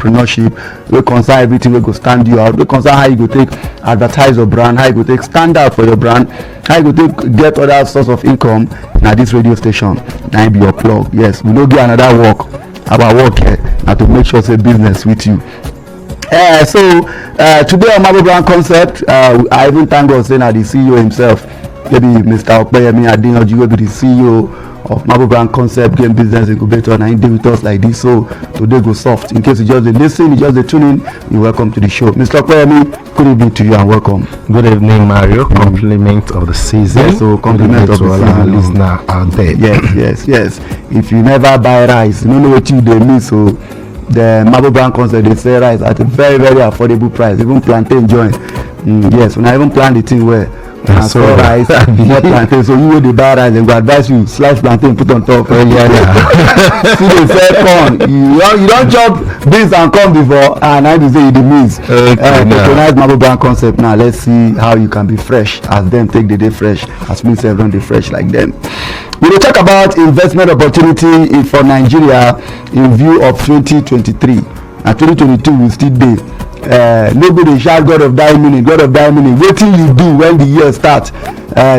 entrepreneurship, wey concern everything wey go stand you out, wey concern how you go take advertise your brand, how you go take stand out for your brand, how you go take get other source of income. Na this radio station na be your plug. Yes, we no get another work. Our work here na to make sure say business with you. So today on Marble Brand Concept, I even thank God say na the CEO himself, maybe Mr. Opeyemi Adeyanju, wey be the CEO of Marble Brand Concept Game Business Incubator, na him dey with us like this. So today go soft. In case you just dey listen, you just dey tune in, you're welcome to the show. Mr. Opeyemi, good evening to you and welcome. Good evening, Mario. Compliment of the season. Yes, so compliment of the season. Listener out there. Yes. If you never buy rice, you don't know what you dey miss. So the Marble Brand Concept, they sell rice at a very, very affordable price. Even plantain joint. Yes, when I even plan the thing where and so rice, more plantain. So you wey dey buy rice, dem go advise you slice plantain put on top. See they sell corn. You don chop beans and corn before, and now you say you dey miss. Patronize Marble Brand Concept now. Let's see how you can be fresh as them take the day fresh, as me sef don dey fresh like them. We will talk about investment opportunity for Nigeria in view of 2023 and 2022 will still dey. Nobody shout God of thy meaning. Wetin you do when the year start?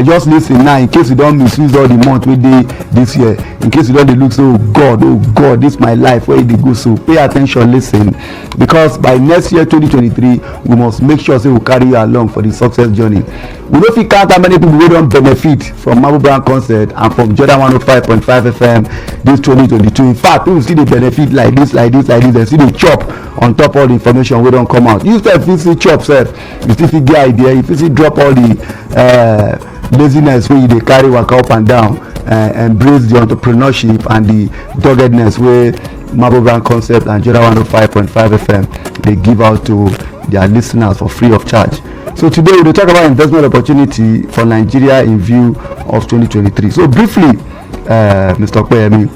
Just listen now in case you don misuse all the month wey dey this year. In case you don dey look say oh God, this my life, where e dey go? So pay attention, listen, because by next year 2023 we must make sure say we carry you along for the success journey. We no fit count how many people wey don benefit from Marble Brand Concept and from Jordan 105.5 FM this 2022. In fact, people still dey benefit like this. Dem still dey chop on top all the information wey don come out. You sef fit see chop sef, you still fit get idea, you fit see drop all the laziness wey you dey carry waka up and down, embrace the entrepreneurship and the doggedness wey Marble Brand Concept and Jordan 105.5 FM dey give out to their listeners for free of charge. So today we will talk about investment opportunity for Nigeria in view of 2023. So briefly, Mr. Opeyemi,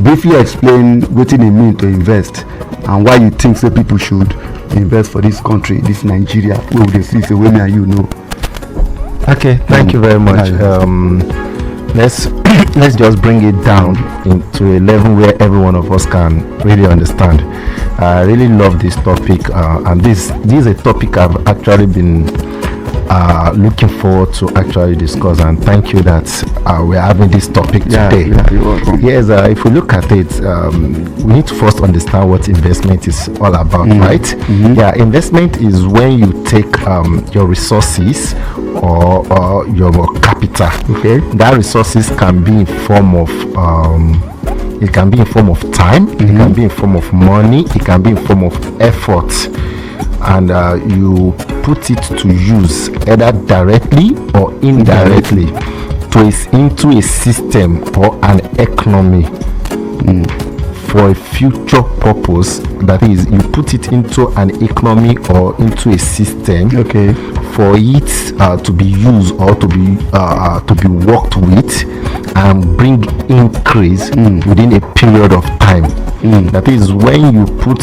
briefly explain wetin e mean to invest and why you think say people should invest for this country, this Nigeria wey we dey see say wey me and you know. Okay, thank you very much. Let's just bring it down into a level where every one of us can really understand. I really love this topic, and this is a topic I've actually been looking forward to actually discuss, and thank you that we're having this topic today. You're welcome. Yes, if we look at it, we need to first understand what investment is all about, right? Yeah, investment is when you take your resources or your capital. Okay. That resources can be in form of it can be in form of time, it can be in form of money, it can be in form of effort, and you put it to use either directly or indirectly into a system or an economy for a future purpose. That is, you put it into an economy or into a system, Okay. for it to be used or to be worked with and bring increase within a period of time. That is, when you put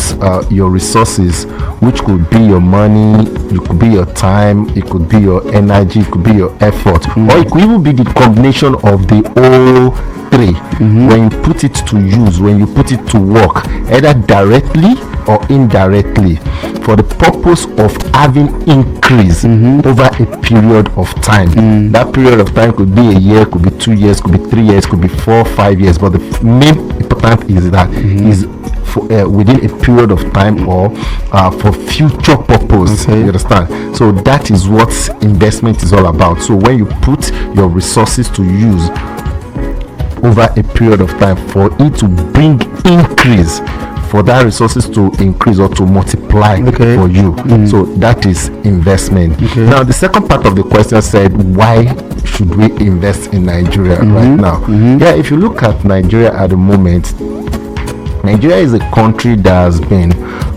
your resources, which could be your money, it could be your time, it could be your energy, it could be your effort, or it could even be the combination of the all three. When you put it to use, when you put it to work, either directly or indirectly, for the purpose of having increase over a period of time. That period of time could be a year, could be 2 years, could be 3 years, could be 4 or 5 years, but the main important is that is for, within a period of time or for future purpose. Okay. You understand? So that is what investment is all about. So when you put your resources to use over a period of time for it to bring increase, for that resources to increase or to multiply for you. So that is investment. Now the second part of the question said, why should we invest in Nigeria right now? Yeah, if you look at Nigeria at the moment, Nigeria is a country that has been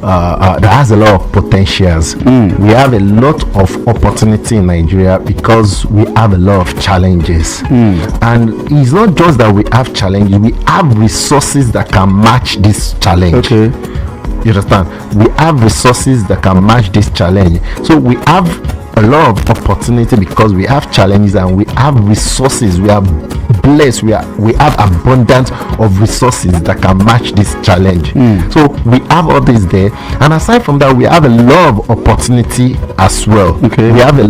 that has a lot of potentials. We have a lot of opportunity in Nigeria because we have a lot of challenges. And it's not just that we have challenges, we have resources that can match this challenge. Okay. You understand? We have resources that can match this challenge. So we have a lot of opportunity because we have challenges and we have resources. We have blessed. We have abundance of resources that can match this challenge. So we have all this there, and aside from that, we have a lot of opportunity as well. Okay. We have a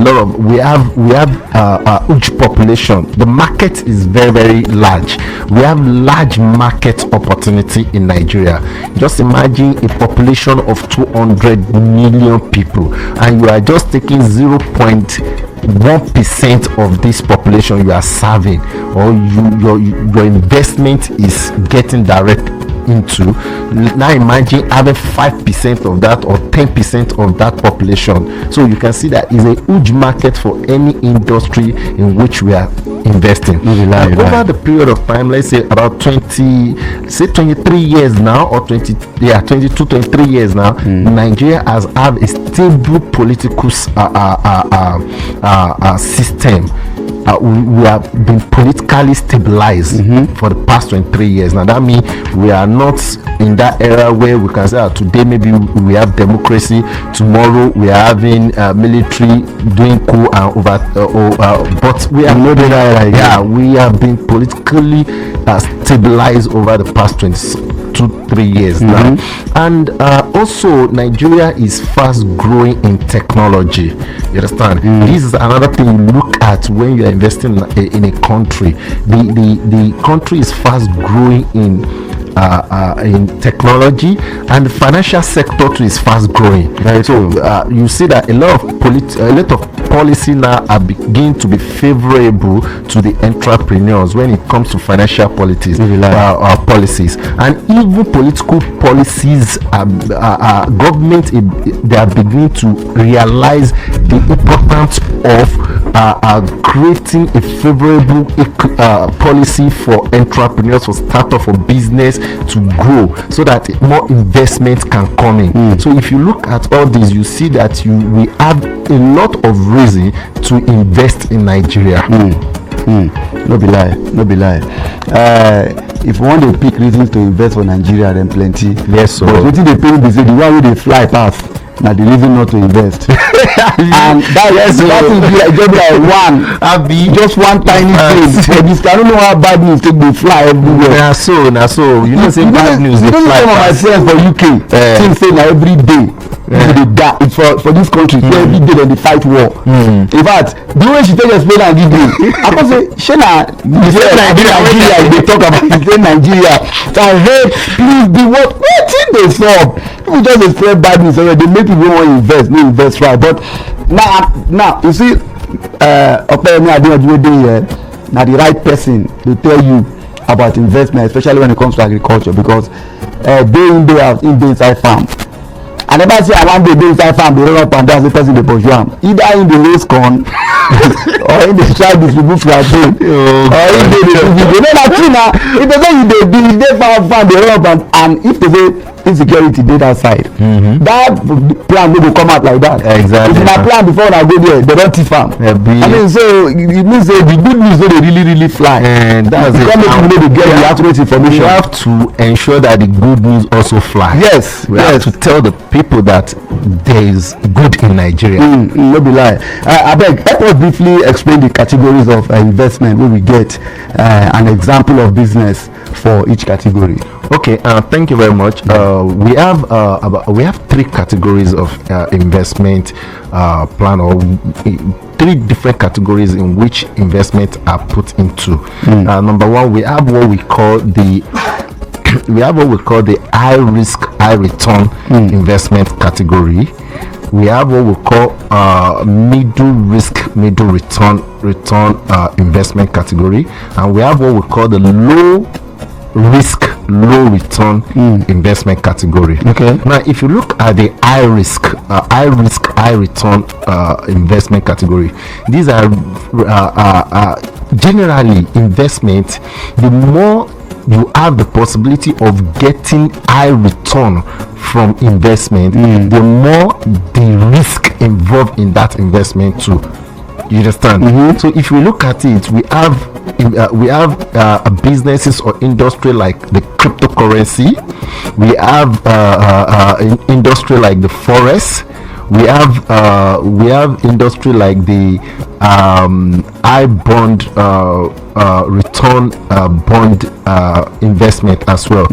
huge population. The market is very, very large. We have large market opportunity in Nigeria. Just imagine a population of 200 million people, and you are just taking 0.1% of this population you are serving, or your investment is getting direct into. Now imagine having 5% of that or 10% of that population. So you can see that is a huge market for any industry in which we are investing. Over the period of time, let's say about 23 years now, or 23 years now, Nigeria has had a stable political system. We have been politically stabilized for the past 23 years. Now that means we are not in that era where we can say today maybe we have democracy, tomorrow we are having military doing coup and but we are not in that era. Yeah, we have been politically stabilized over the past 2-3 years now. And also Nigeria is fast growing in technology. You understand? This is another thing you look at when you are investing in a country. The country is fast growing in technology, and the financial sector too is fast growing. So you see that a lot of policy now are beginning to be favorable to the entrepreneurs when it comes to financial policies, policies, and even political policies. Government they are beginning to realize the importance of creating a favorable policy for entrepreneurs, for startup, for business to grow, so that more investment can come in. So if you look at all this, you see that we have a lot of reason to invest in Nigeria. No be lie. If you want to pick reasons to invest for Nigeria, then plenty. Yes, so but wetin dey pain be say the one wey dey fly pass na the reason not to invest. And that is like just one tiny thing. I don't know how bad news take dey fly everywhere. Na so you know say bad news dey fly pass. Some of my friends for UK think say na every day they die for this country. So every day dem dey fight war. In fact, the way she take explain am give me, I come say shey na Nigeria you dey talk about. You say Nigeria. So I heard please be wetin dey sup. People just dey spread bad news already. They make people wan invest, no invest right. But now you see, Opeyemi Adeyanju wey dey here na the right person to tell you about investment, especially when it comes to agriculture, because day in day out in dey inside farm. I never say I wan dey inside farm dey run up and down say person dey pursue am. Either in dey raise corn or in dey try distribute plantain or in dey do video. No, na true na. If they say you dey farm dey run up and if they say insecurity dey that side, that plan no go come out like that. Exactly. If na plan before una go there, they don thief am. I mean, so it means say the good news no dey really fly. And that's it. Because make people no dey get the accurate information. We have to ensure that the good news also fly. Yes, we have to tell the people that there is good in Nigeria. No be lie. Abeg, help us briefly explain the categories of investment wey we get, an example of business for each category. Okay, thank you very much. We have 3 categories of investment plan, or 3 different categories in which investment are put into. Number 1, we have what we call the high risk, high return investment category. We have what we call middle risk, middle return investment category, and we have what we call the low risk, low return investment category. Okay. Now, if you look at the high risk, high return investment category, these are generally investment. The more you have the possibility of getting high return from investment, the more the risk involved in that investment too. You understand? So if we look at it, we have businesses or industry like the cryptocurrency. We have industry like the forest. we have industry like the I bond return bond investment as well.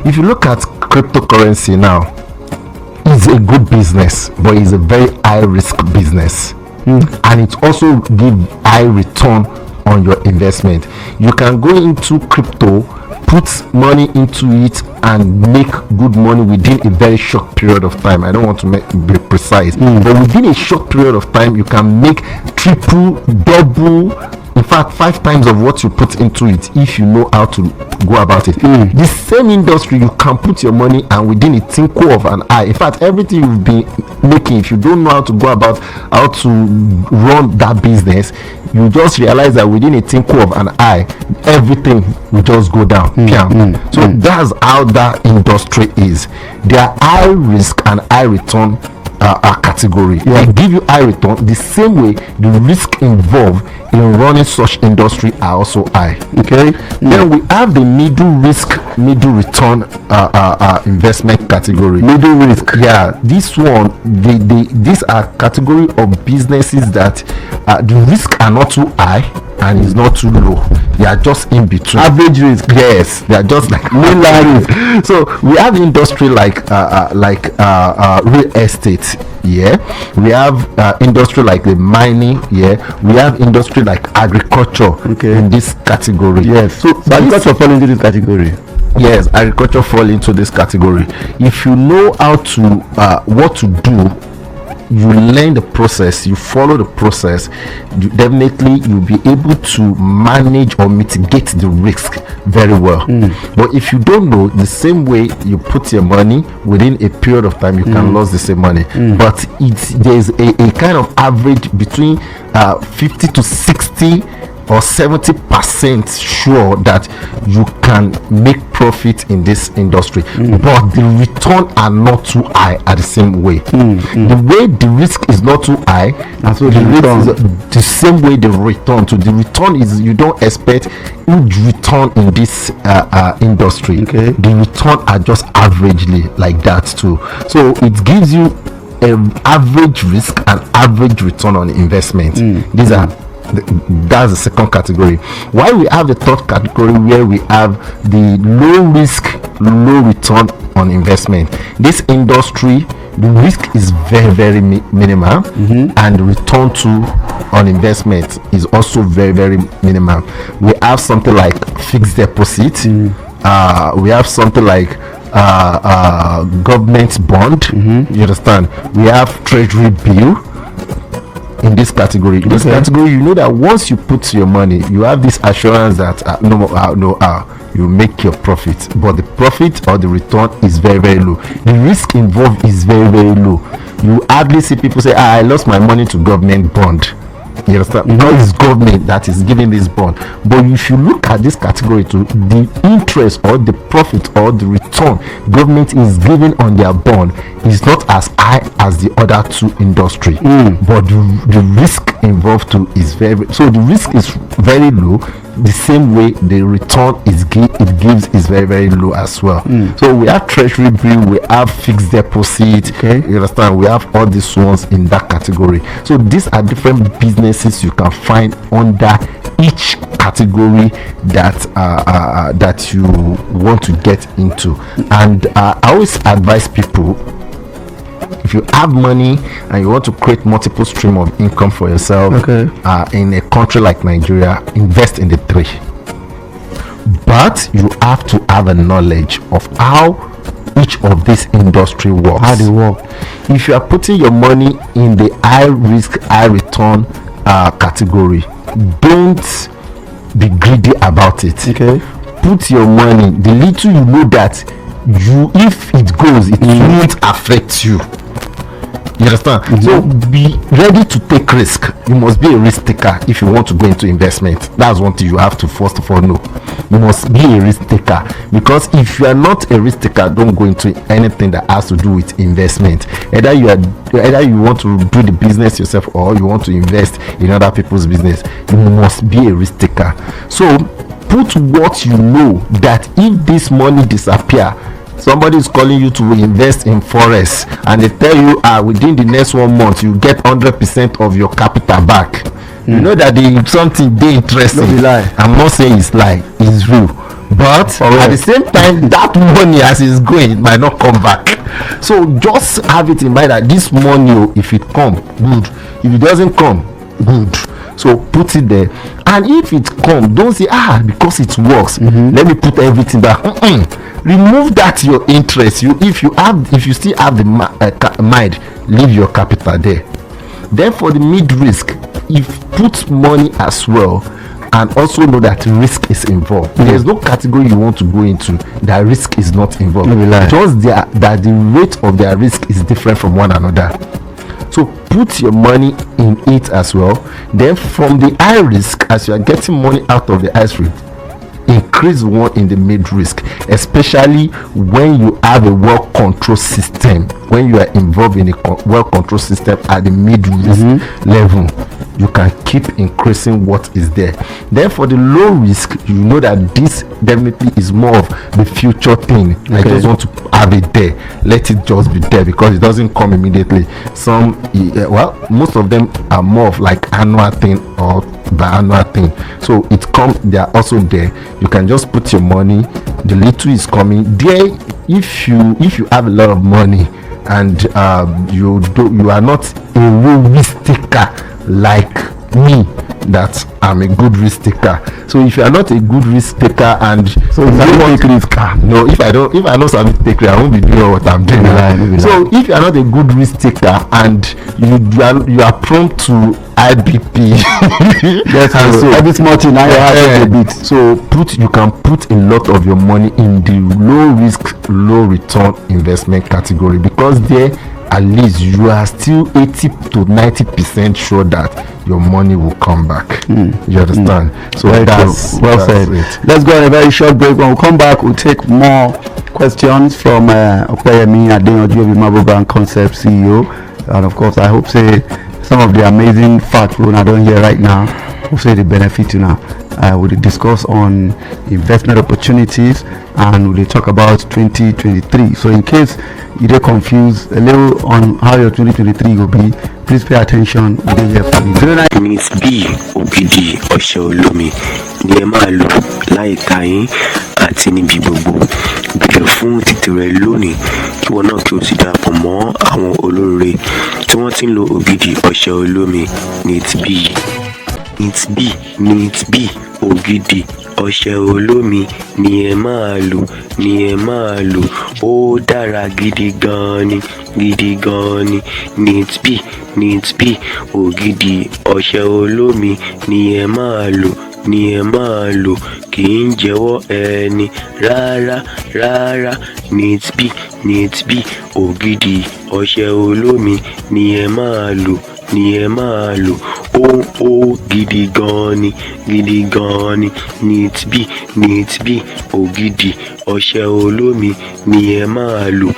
If you look at cryptocurrency now, it's a good business, but it's a very high risk business, and it also give high return on your investment. You can go into crypto, put money into it, and make good money within a very short period of time. I don't want to be precise, but within a short period of time, you can make triple, double, in fact 5 times of what you put into it if you know how to go about it. The same industry, you can put your money and within a twinkle of an eye, in fact everything you've been making, if you don't know how to go about how to run that business, you just realize that within a twinkle of an eye everything will just go down. So that's how that industry is. They are high risk and high return category. They give you high return the same way the risk involved in running such industry are also high. Then we have the middle risk, middle return investment category. Middle risk. This one, these are category of businesses that the risk are not too high and is not too low. They are just in between. Average risk. Yes, they are just like mainline risk. So we have industry like real estate. We have industry like the mining. We have industry like agriculture in this category. So agriculture fall into this category. Yes, agriculture fall into this category. If you know how to what to do, you learn the process, you follow the process, you'll be able to manage or mitigate the risk very well. But if you don't know, the same way you put your money, within a period of time you can lose the same money. But there's a kind of average between 50 to 60 or 70% sure that you can make profit in this industry, but the return are not too high at the same way. The way the risk is not too high, and so the return is the same way the return. So the return is, you don't expect huge return in this industry. The return are just averagely like that too. So it gives you an average risk and average return on investment. These are that's the second category. Why we have the third category, where we have the low risk, low return on investment. This industry, the risk is very, very minimal, and the return on investment is also very, very minimal. We have something like fixed deposit. We have something like government bond. You understand? We have treasury bill. In this category, you know that once you put your money, you have this assurance that you make your profit, but the profit or the return is very, very low. The risk involved is very, very low. You hardly see people say, I lost my money to government bond. You understand? Because it's government that is giving this bond. But if you look at this category too, the interest or the profit or the return government is giving on their bond is not as high as the other two industry. But the risk involved too is very, so the risk is very low. The same way the return it gives is very, very low as well. So we have treasury bill, we have fixed deposit. You understand? We have all these ones in that category. So these are different businesses you can find under each category that you want to get into. And I always advise people, if you have money and you want to create multiple stream of income for yourself, in a country like Nigeria, invest in the three. But you have to have a knowledge of how each of this industry works. How they work. If you are putting your money in the high risk, high return category, don't be greedy about it. Put your money, the little you know that if it goes, it won't affect you. You understand? So be ready to take risk. You must be a risk taker if you want to go into investment. That's one thing you have to first of all know. You must be a risk taker, because if you are not a risk taker, don't go into anything that has to do with investment. Either you want to do the business yourself, or you want to invest in other people's business. You must be a risk taker. So put what you know that if this money disappear, somebody is calling you to invest in forex and they tell you within the next 1 month you get 100% of your capital back, you know that the something dey interesting. No be lie. I'm not saying it's lie, it's real, but at the same time that money as it's going might not come back. So just have it in mind that this money, if it come, good. If it doesn't come, good. So put it there, and if it come, don't say because it works, let me put everything back. Remove that your interest. If you still have the mind, leave your capital there. Then for the mid risk, if put money as well, and also know that risk is involved. There's no category you want to go into that risk is not involved. Just that the rate of their risk is different from one another. So put your money in it as well. Then from the high risk, as you are getting money out of the high risk, increase one in the mid risk, especially when you have a well controlled system. When you are involved in a well controlled system at the mid risk level, you can keep increasing what is there. Then for the low risk, you know that this definitely is more of the future thing. I just want to have it there, let it just be there, because it doesn't come immediately. Some most of them are more of like annual thing or biannual thing, so it comes, they are also there. You can just put your money, the little is coming there. If you have a lot of money and you are not a real risk taker like me, that I'm a good risk taker. So if you are not a good risk taker, and so if you want to take risk, no, if I know something take risk, I won't be doing what I'm doing. So if you are not a good risk taker and you are prone to IBP, yes, and so every small thing now you have a bit. So you can put a lot of your money in the low risk, low return investment category, because there at least you are still 80 to 90% sure that your money will come back. You understand? So that's well said. Let's go on a very short break. When we come back, we'll take more questions from Opeyemi Adeyanju of Marble Brand Concept CEO, and of course I hope say some of the amazing facts we don't hear right now, we'll say the benefit now. We'll discuss on investment opportunities, and we'll talk about 2023. So in case you get confused a little on how your 2023 will be, please pay attention. We didn't hear from you. Miss B Ogidi Ọṣẹ Olómi ni ẹ máa lò láìka yín àti níbi gbogbo. Bẹ̀rẹ̀ fún títì rẹ lónìí kí wọn náà kí o sì darapọ̀ mọ́ àwọn olóore tí wọ́n ti ń lo Ògidì Ọṣẹ Olómi ní It's B Ògidì Ọṣẹ Olómi ni ẹ máa lò, ó dára gidi gan ni. It's B Ògidì Ọṣẹ Olómi ni ẹ máa lò, kì í jẹ́wọ́ ẹni rárá. It's B Ògidì Ọṣẹ Olómi ni ẹ máa lò, ó gidi gan ni. It's B Ògidì Ọṣẹ Olómi ni ẹ máa lò.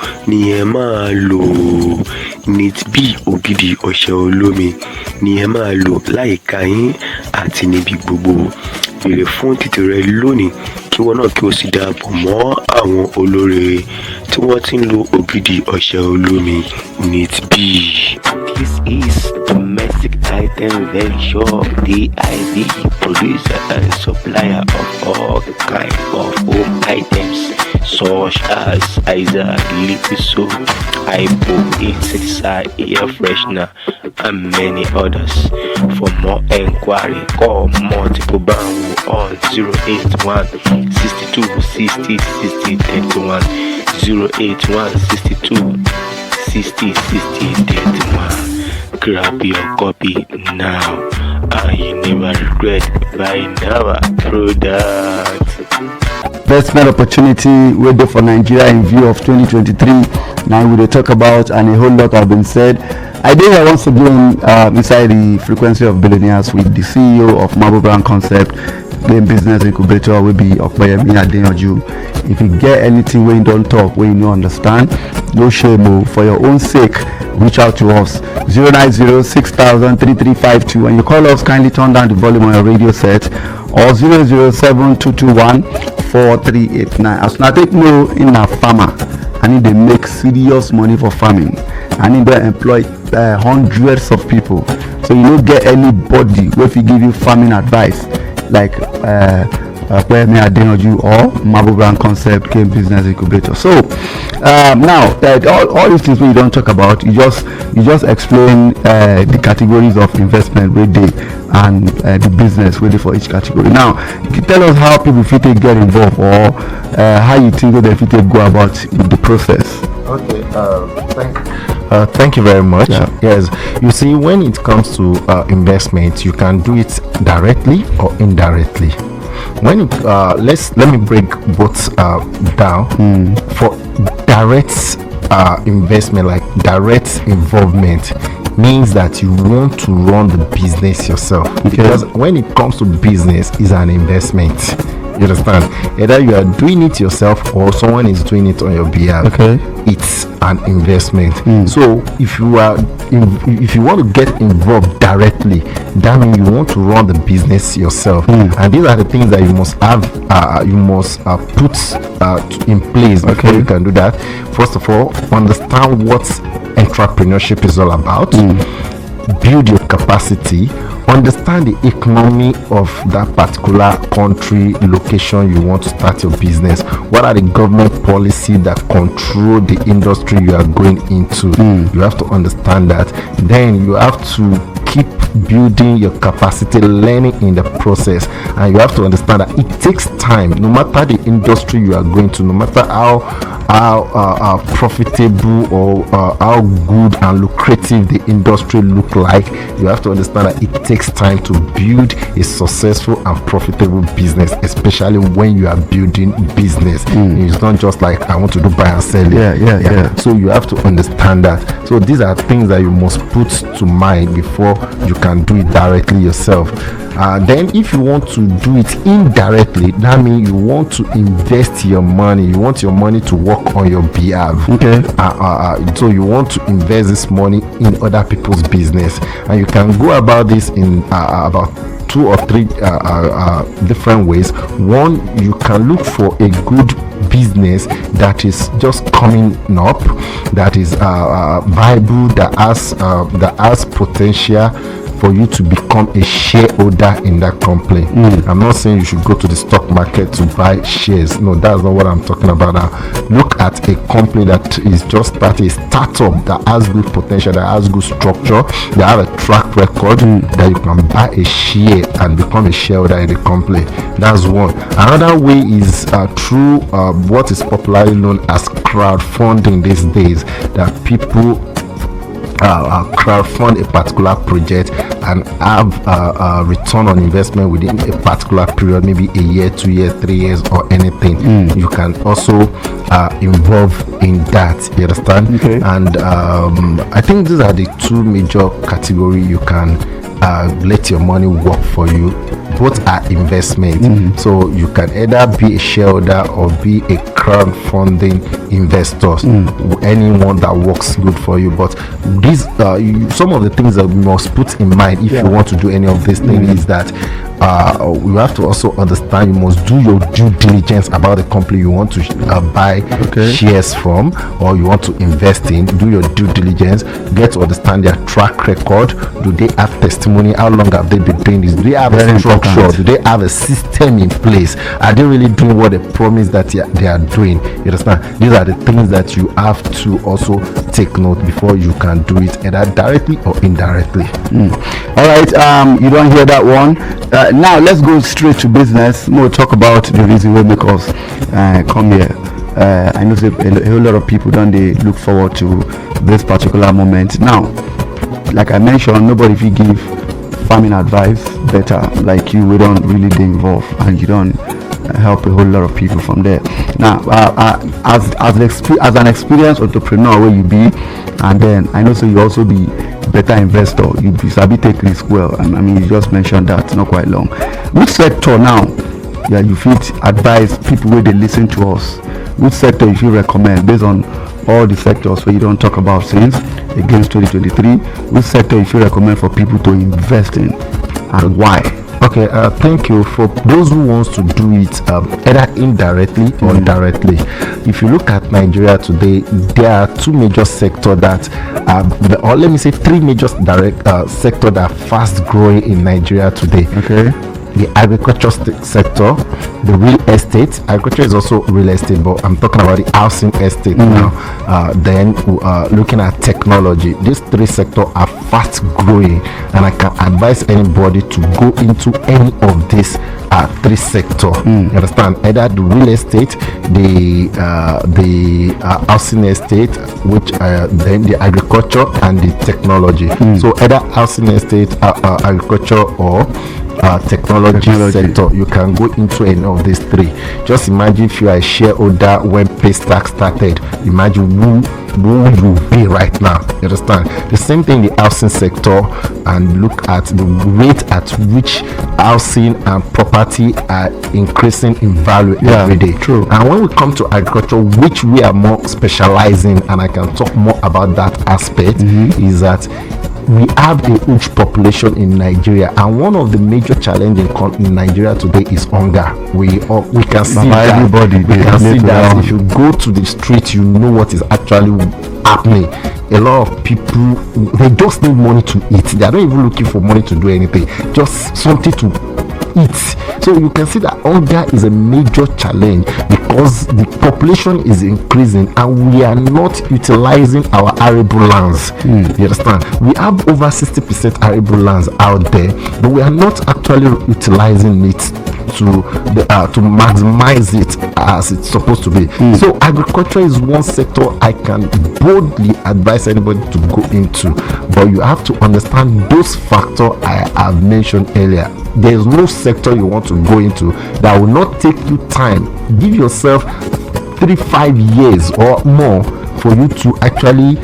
It's B Ògidì Ọṣẹ Olómi ni ẹ máa lò láìka yín àti níbi gbogbo. Bẹ̀rẹ̀ fún títì rẹ lónìí kí wọn náà kí o sì darapọ̀ mọ́ àwọn olóore tí wọ́n ti ń lo Ògidì Ọṣẹ Olómi ní It's B. This is Domestic Item Venture DIV, producer and supplier of all kinds of home items such as Aiza, liquid soap, hypo, insecticide, air freshener, and many others. For more enquiry, call Multiple Banwo on 081 62 60 60 31, 081 62 60 60 31. Grab your copy now, and you never regret buying our product. Investment opportunity waiting for Nigeria in view of 2023. Now we will talk about, and a whole lot have been said. I did here once again inside the Frequency of Billionaires with the CEO of Marble Brand Concept, Game Business Incubator, will be Opeyemi Adeyanju. If you get anything where you don't talk, where you don't understand, no shame. For your own sake, reach out to us 090-6000-3352. When you call us, kindly turn down the volume on your radio set, or 007-221 08034389389. As I take know in a farmer, and they make serious money for farming, and they employ hundreds of people. So you don't get anybody if you give you farming advice like where me Adeyanju or Marble Brand Concept Game Business Incubator. So now all these things we don't talk about, you just explain the categories of investment where they and the business ready for each category. Now you tell us how people fit get involved, or how you think they fit go about the process. Okay, thank you very much. Yeah. Yes, you see, when it comes to investment, you can do it directly or indirectly. When you, let me break both down. For direct investment, like direct involvement, means that you want to run the business yourself. Okay. Because when it comes to business, is an investment. You understand? Either you are doing it yourself or someone is doing it on your behalf. Okay. It's an investment. So if you want to get involved directly, that means you want to run the business yourself. And these are the things that you must have. You must put in place before you can do that. First of all, understand what entrepreneurship is all about. Build your capacity. Understand the economy of that particular country, location you want to start your business. What are the government policies that control the industry you are going into? You have to understand that. Then you have to keep building your capacity, learning in the process, and you have to understand that it takes time. No matter the industry you are going to, no matter how profitable or how good and lucrative the industry look like, you have to understand that it takes time to build a successful and profitable business, especially when you are building business. It's not just like I want to do buy and sell it. Yeah. So you have to understand that. So these are things that you must put to mind before you can do it directly yourself. Then if you want to do it indirectly, that means you want to invest your money. You want your money to work on your behalf. Okay. So you want to invest this money in other people's business, and you can go about this in about 2 or 3 different ways. One, you can look for a good business that is just coming up, that is viable, that has potential for you to become a shareholder in that company. I'm not saying you should go to the stock market to buy shares. No, that's not what I'm talking about now. Look at a company that is just a startup that has good potential, that has good structure, that have a track record, that you can buy a share and become a shareholder in the company. That's one. Another way is through what is popularly known as crowdfunding these days, that people crowdfund a particular project and have a return on investment within a particular period, maybe a year, 2 years, 3 years, or anything. You can also involve in that. You understand? Okay. And I think these are the 2 major categories you can let your money work for you. Both are investment. So you can either be a shareholder or be a crowdfunding investor. Anyone that works good for you. But these some of the things that we must put in mind if you want to do any of these things is that you have to also understand, you must do your due diligence about the company you want to buy shares from, or you want to invest in. Do your due diligence, get to understand their track record. Do they have testimony? How long have they been doing this? Do they have a structure? Do they have a system in place? Are they really doing what they promise that they are doing? You understand? These are the things that you have to also take note before you can do it, either directly or indirectly. All right, you don't hear that one. Now let's go straight to business. We'll talk about the reason why make us come here. I know a whole lot of people don't they look forward to this particular moment. Now, like I mentioned, nobody if you give farming advice better like you. We don't really get involved, and you don't help a whole lot of people from there. Now, as an experienced entrepreneur where you be, and then I know so you also be better investor. You sabi take risk well, and I mean you just mentioned that not quite long. Which sector now? Yeah, you fit advise people where they listen to us. Which sector you feel recommend based on all the sectors where you don't talk about since against 2023? Which sector you feel recommend for people to invest in, and why? Okay, thank you. For those who wants to do it either indirectly or directly, if you look at Nigeria today, there are two major sectors that, or let me say three major direct sectors that are fast growing in Nigeria today. Okay. The agriculture sector, the real estate. Agriculture is also real estate, but I'm talking about the housing estate now. Then looking at technology. These three sectors are fast growing, and I can advise anybody to go into any of these three sectors. You understand? Either the real estate, the housing estate, which then the agriculture and the technology. So either housing estate, agriculture, or technology sector, you can go into any of these three. Just imagine if you are a shareholder when Paystack started. Imagine who you will be right now. You understand? The same thing in the housing sector, and look at the rate at which housing and property are increasing in value every day. True. And when we come to agriculture, which we are more specializing, and I can talk more about that aspect, is that we have a huge population in Nigeria, and one of the major challenges in Nigeria today is hunger. We can see that. Everybody, we can see that if you go to the street, you know what is actually happening. A lot of people, they just need money to eat. They are not even looking for money to do anything, just something to eat. So you can see that hunger is a major challenge because the population is increasing and we are not utilizing our arable lands. You understand? We have over 60% arable lands out there, but we are not actually utilizing it to maximize it as it's supposed to be. So agriculture is one sector I can boldly advise anybody to go into, but you have to understand those factors I have mentioned earlier. There is no sector you want to go into that will not take you time. Give yourself 3-5 years or more for you to actually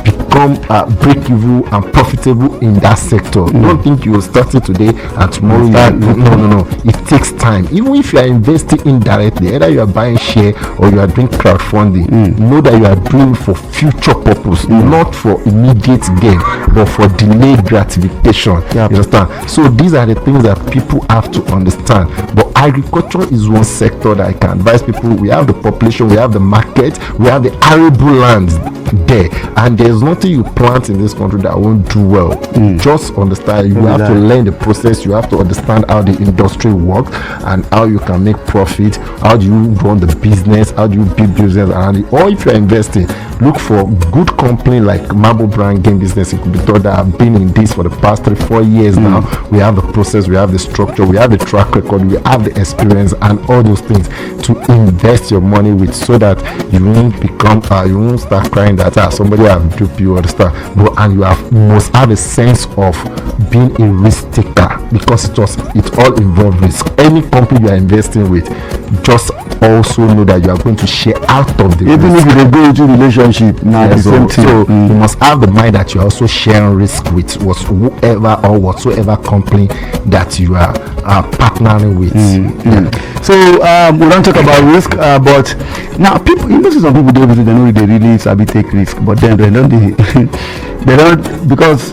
become break-even and profitable in that sector. Don't think you will start it today and tomorrow no. It takes time. Even if you are investing indirectly, either you are buying share or you are doing crowdfunding, know that you are doing for future purpose, not for immediate gain, but for delayed gratification. You understand? So these are the things that people have to understand. But agriculture is one sector that I can advise people. We have the population, we have the market, we have the arable lands there, and there's nothing you plant in this country that won't do well. Just understand, you have to learn the process, you have to understand how the industry works and how you can make profit, how do you run the business, how do you build business around it. Or if you're investing, look for good company like Marble Brand Game Business Incubator that have been in this for the past 3-4 years now. We have the process, we have the structure, we have the track record, we have the experience and all those things to invest your money with, so that you won't become you won't start crying that somebody have duped you, understand? But and you must have a sense of being a risk taker, because it all involves risk. Any company you are investing with, just also know that you are going to share out of the even risk. if you go into relationship now, the same thing. So you must have the mind that you are also sharing risk with whoever or whatsoever company that you are partnering with. So we don't talk about risk, but now people, you know, some people they know they really sabi take risk, but then they don't they don't, because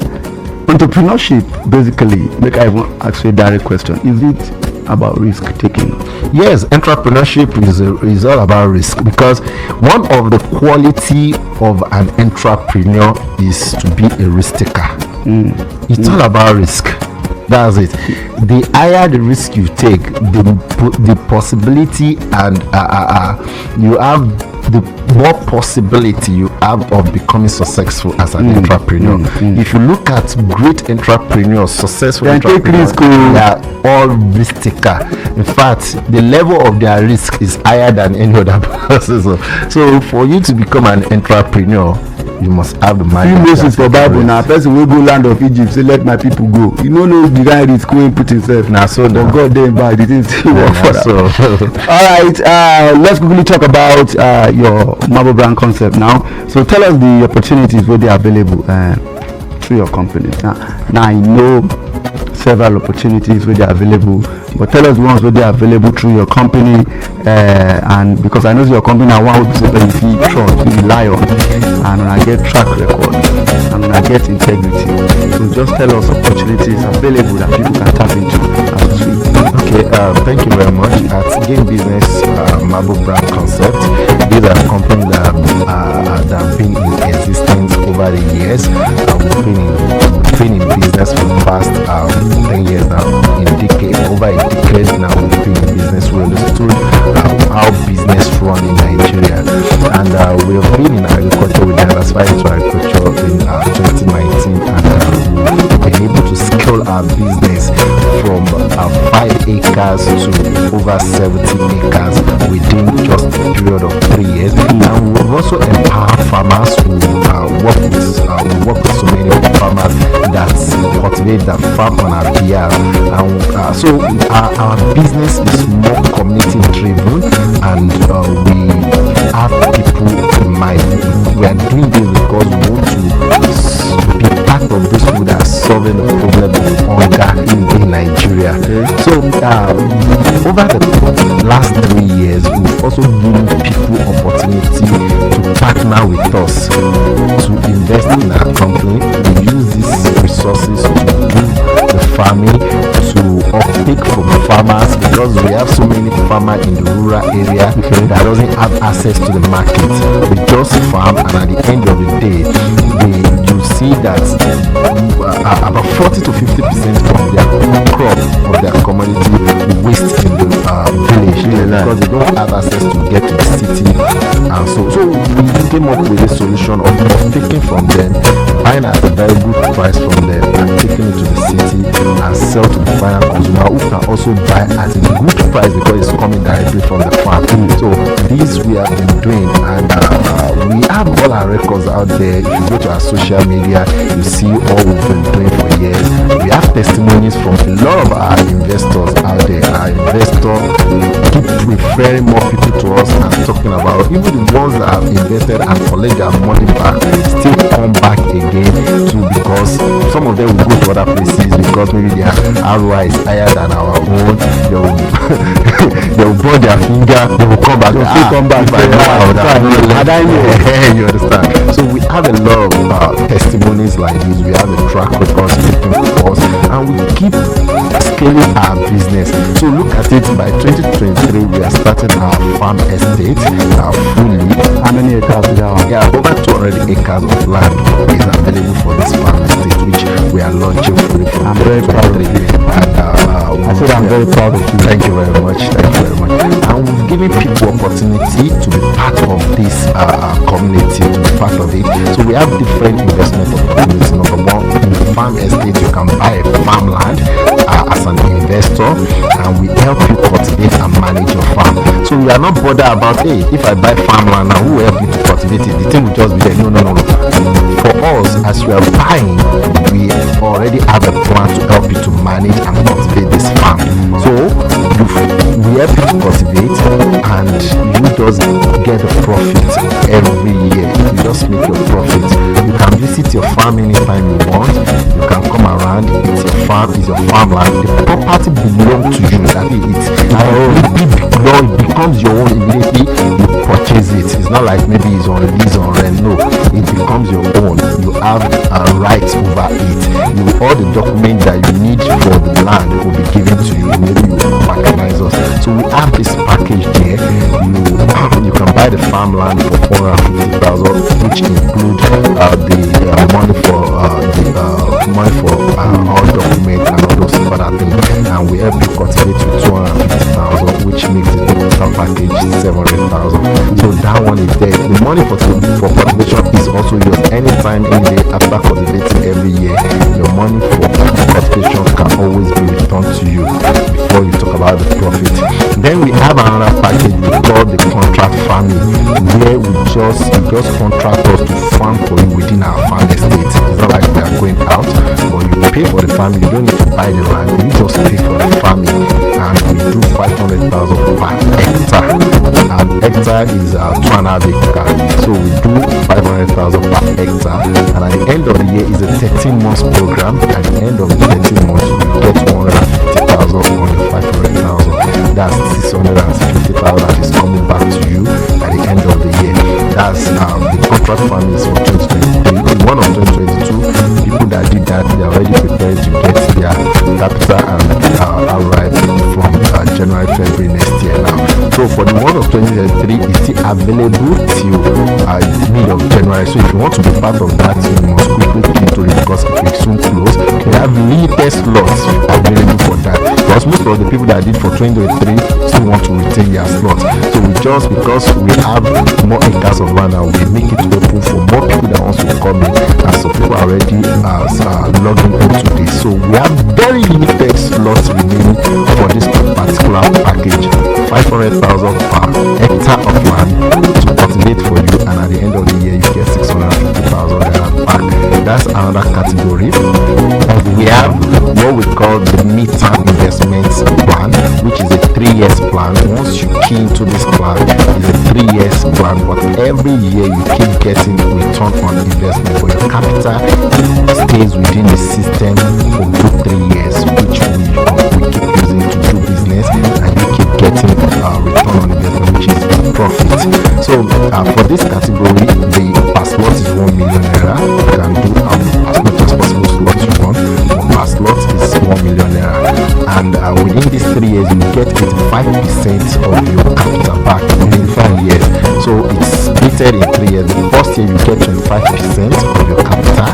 entrepreneurship basically, make I even ask you a direct question, is it about risk taking? Yes, entrepreneurship is all about risk, because one of the quality of an entrepreneur is to be a risk taker. It's all about risk. That's it. The higher the risk you take, the possibility and you have, the more possibility you have of becoming successful as an entrepreneur. If you look at great entrepreneurs, successful entrepreneurs, they are all risk taker. In fact, the level of their risk is higher than any other person. So for you to become an entrepreneur, you must have the mind. Few Moses for Bible now, person will go land of Egypt, say let my people go. You know the guy risk going put himself. Now so but God then buy the things work for that. All right, let's quickly talk about your Marble Brand concept now. So tell us the opportunities where they are available through your company. Now I know several opportunities where they are available, but tell us the ones where they are available through your company, and because I know your company now one person that you see trust, you rely on, and una get track record and una get integrity. So just tell us opportunities available that people can tap into as we. Okay, thank you very much. At Game Business Marble Brand Concept, these are companies that have been in existence over the years. We've been in business for the past 10 years now, over a decade now. We've been in business. We understood how business run in Nigeria, and we have been in agriculture. We diversified into agriculture in 2019, and we've been able to scale our business from 5 acres to over 70 acres within just a period of 3 years. And we've also empowered farmers who work with so many farmers that cultivate that farm on our behalf. And so our business is more community driven, and we have people in mind. We are doing this because we want to be part of those people that are solving the problem of hunger in Nigeria. So over the last 3 years, we've also given people opportunity to partner with us to invest in our company. We use these resources to do the farming, to uptake from farmers, because we have so many farmers in the rural area that doesn't have access to the market. We just farm, and at the end of the day, you see that about 40 to 50% of their crop, of their commodity, waste in the village, because they don't have access to get to the city. And so we came up with a solution of taking from them, buying at a very good price from them, and taking it to the city and sell to the final consumer, who can also buy at a good price because it's coming directly from the farm. So this we have been doing, and we have all our records out there. If you go to our social media, you see all we've been doing for years. We have testimonies from a lot of our investors out there. Our investors keep referring more people to us and talking about, even the ones that have invested and collect their money back still come back again too, because some of them will go to other places because maybe their ROI is higher than our own. They will burn their finger, they will come back. You understand? So we have a lot of testimonies like this. We have a track record speaking for us, and we keep scaling our business. So look at it, by 2023 we are starting our farm estate fully. How many acres do you have? Yeah, over 200 acres of land is available for this farm estate, which we are launching fully from. I'm very proud of you. I said I'm very proud of you. Thank you very much. Thank you very much. And we've given people opportunity to be part of this community, to be part of it. So we have different investment opportunities. Number one, in the farm estate, you can buy a farmland as an investor, and we help you cultivate and manage your farm. So we are not bothered about, hey, if I buy farmland now, who will help me to cultivate it? The thing will just be there. No. For us, as you are buying, we already have a plan to help you to manage and cultivate this farm. So we help you to cultivate, and you just get a profit every year. You just make your profit. You can visit your farm anytime you want. You can come around. It's your farm, it's your farmland. The property belongs to you. That is, it becomes your own immediately. You purchase it. It's not like maybe it's on lease or rent. No, it becomes your own. You have rights over it. All the documents that you need for the land will be given to you. Maybe you patronize us. So we have this package there. You can buy the farmland for 450,000, which includes the money for all documents and all those other things. And we help you cultivate with 250,000, which makes the total package 700,000. So that one is there. The money for cultivation is also yours anytime, any day after cultivating every year. Your money for cultivation can always be returned to you before you talk about the profit. Then we have another package we call the contract farming, where you just contract us to farm for you within our farm estate. It's not like we are going out, but you pay for the farming. You don't need to buy the land, you just pay for the farming, and we do 500,000 per hectare. An hectare is 2.5 acres, so we do 500,000 per hectare, and at the end of the year is a 13 months program. At the end of the 13 months you get 150,000 on your 500,000. That's 650,000 that is coming back to you at the end of the year. That's the contract farming is for 2023. The one of 2022, people that did that, they are already prepared to get their capital and outright from January, February next year now. So for the one of 2023, it's still available till mid of January. So if you want to be part of that, you must quickly click to it because it will soon close. We have limited slots available for that. Because most of the people that did for 2023 still want to retain their slots. So we just, because we have more acres of land, we make it open for more people that wants to come in, and some people are already logging into this. So we have very limited slots remaining for this particular package. 500,000 per hectare of land to cultivate for you, and at the end of the year you get 650,000 back. That's another category. And we have what we call the midterm investments plan, which is a 3 years plan. Once you key into this plan, it's a 3 years plan, but every year you keep getting return on investment, but your capital stays within the system for good 3 years, which we keep using to do business, and you keep getting return on investment, which is profit. So for this category, the per slot is 1 million naira. You can do as much as possible slot you want. Per slot is 1 million naira, and within these 3 years you get 85% of your capital back within 5 years. So it's splitted in 3 years. The first year you get 25% of your capital.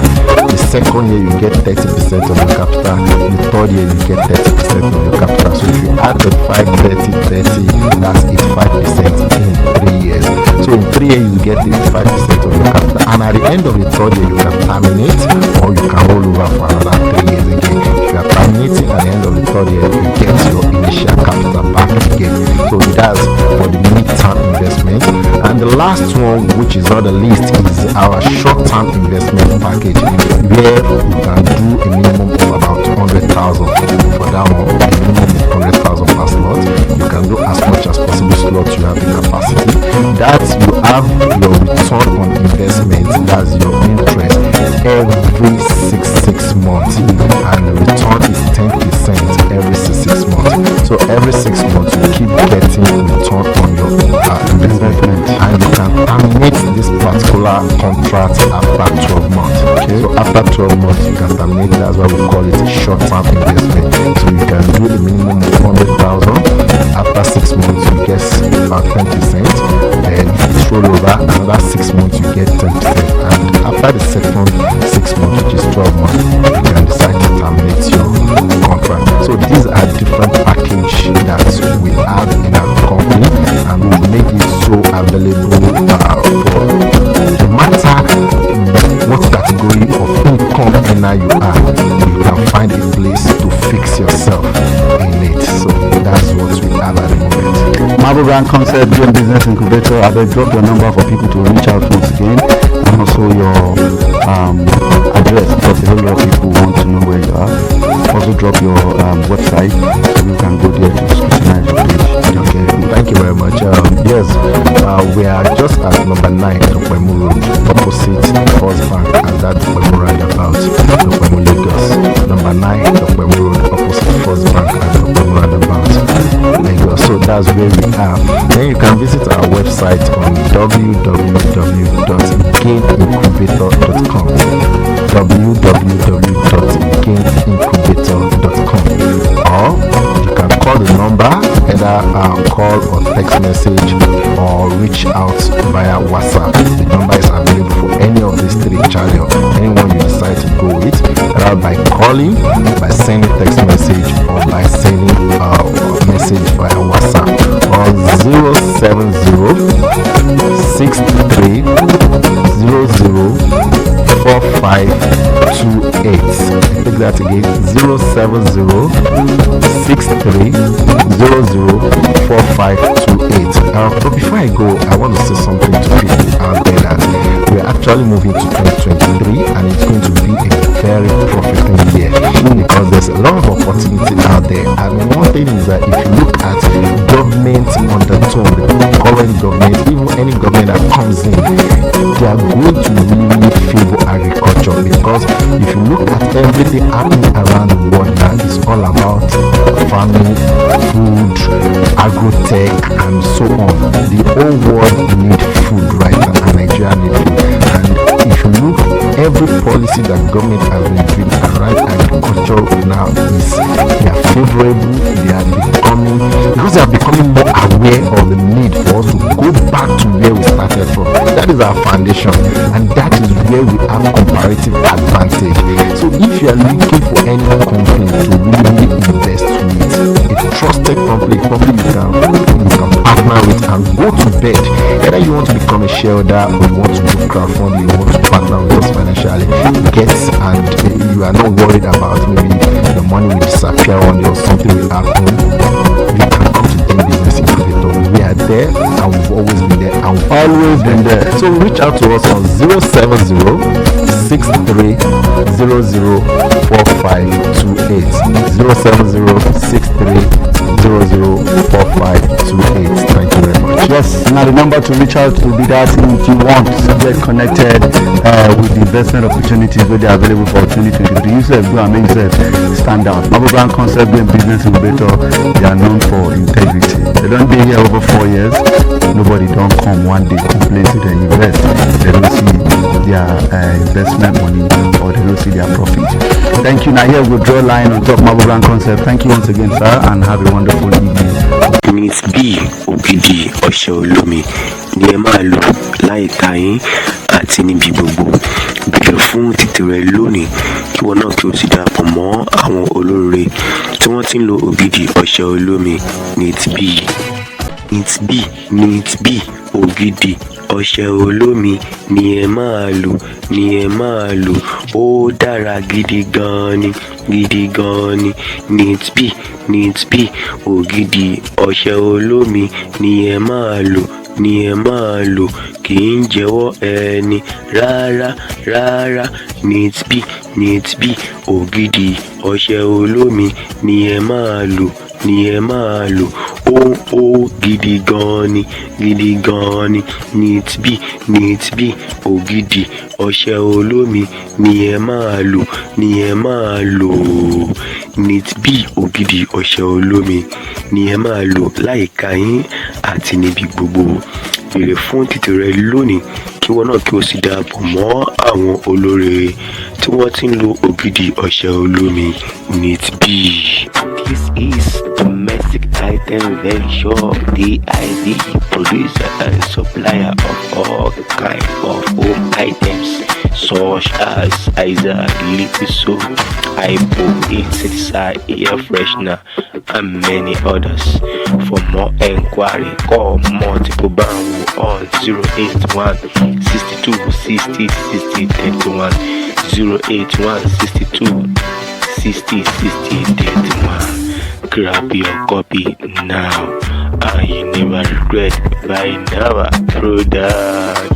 The second year you get 30% of your capital. The third year you get 30% of your capital. So if you add the 5, 30, 30, that's 85% in 3 years. So in 3 years you get 85% of your capital, and at the end of the third year you can terminate, or you can roll over for another 3 years again. If you are terminating at the end of the third year, you get your initial capital back again. So that's for the mid-term investment. And the last one, which is on the list, is our short-term investment package, where you can do a minimum of about 100,000 for that one. A minimum of 100,000 per slot. You can do as much as possible slots you have the capacity. That you have your return on investment, that's your interest, every 6 months, and the return is 10% every 6 months. So every 6 months you keep getting return on your investment, and you can terminate this particular contract after 12 months. Okay, so after 12 months you can terminate. That's why we call it short-term investment. So you can do the minimum of 100,000. After 6 months you get about 10%, then it's roll over another 6 months you get 10%, and after the second 6 months, which is 12 months, you can decide to terminate your contract. So these are different packages that we have in our company, and we make it so available for no matter what category of income earner you are, you can find a place to fix yourself in it. So that's what we have at the moment. Marble Brand Concept Dream Business Incubator. I will drop your number for people to reach out once again, and also your address, because a whole lot of people want to know where you are. Also drop your website so you can go there to scrutinize your page. Okay, thank you very much. Yes, we are just at number 9 Dokpemu Road, opposite First Bank, and that Dokpemu roundabout, Dokpemu Lagos. Number 9 Dokpemu Road, opposite First Bank, and Dokpemu roundabout, Lagos. So that's where we are. Then you can visit our website on www.gainincubator.com. www.gainincubator.com, or you can call the number, either call or text message, or reach out via WhatsApp. The number is available for any of these 3 channels, anyone you decide to go with, either by calling, by sending text message, or by sending message via WhatsApp, or 07063004528. I take that again, 07063004528. But before I go, I want to say something to people out there, that we're actually moving to 2023, and it's going to be a very profiting year, because there's a lot of opportunity out there. And one thing is that if you look at government undertone, the current government, even any government that comes in, they are going to really favor agriculture. because if you look at everything happening around the world now, it's all about farming, food, agrotech, and so on. The whole world need food right now, and Nigeria need food. And if you look, every policy that government has been doing around agriculture now is they are favorable. They are becoming more aware of the need for us to go back to where we started from. That is our foundation, and that is where we have comparative advantage. So if you are looking for any company to really invest with, a trusted company you can partner with and go to bed. Whether you want to become a shareholder or you want to do crowdfunding, you want to partner with us financially, and you are not worried about maybe the money will disappear on you or something will happen, you can come to Think Business Incubator. We are there and we've always been there and we've always been there. So reach out to us on 070-6300-4528. 070-6300-4528. Thank you very much. Yes, now the number to reach out will be that if you want to get connected with the investment opportunities where they are available for 2023. You said go and make yourself stand out. Marble Brand Concept Game Business Incubator, they are known for integrity. They don't be here over 4 years. Nobody don't come one day complain to them invest. They don't see their investment money or they don't see their profit. Thank you. Now here we'll draw a line on top Marble Brand Concept. Thank you once again, sir, and have a wonderful evening. Miss B Ògidì ọṣẹ olómi ni ẹ máa lò láìka yín àti níbi gbogbo. Bẹ̀rẹ̀ fún títì rẹ lónìí kí wọn náà kí o sì darapọ̀ mọ́ àwọn olóore tí wọ́n ti ń lo Ògidì ọṣẹ olómi ní ti bí. Ní ti bí Ògidì ọṣẹ olómi ni ẹ máa lò ó dára gidi gan ni ní ti bí Ògidì ọṣẹ olómi ni ẹ máa lò kì í jẹ́wọ́ ẹni rárá ní ti bí Ògidì ọṣẹ olómi ni ẹ máa lò ó gidi gan ni ní ti bí Ògidì ọṣẹ olómi ni ẹ máa lò ní ti bí Ògidì ọṣẹ olómi ni ẹ máa lò láìka yín àti níbi gbogbo. Bẹ̀rẹ̀ fún títì rẹ lónìí kí wọn náà kí o sì darapọ̀ mọ́ àwọn olóore tí wọ́n ti ń lo Ògidì ọṣẹ olómi ní ti bí. This is Domestic Item Venture DIV, producer and supplier of all kinds of home items such as Aiza, Liquid Soap, Hypo, Insecticide, Air Freshener, and many others. For more enquiry, call Multiple Banwo on 081 62 60 60 31, 081 62 60 60 31. Grab your copy now and you never regret buying our product.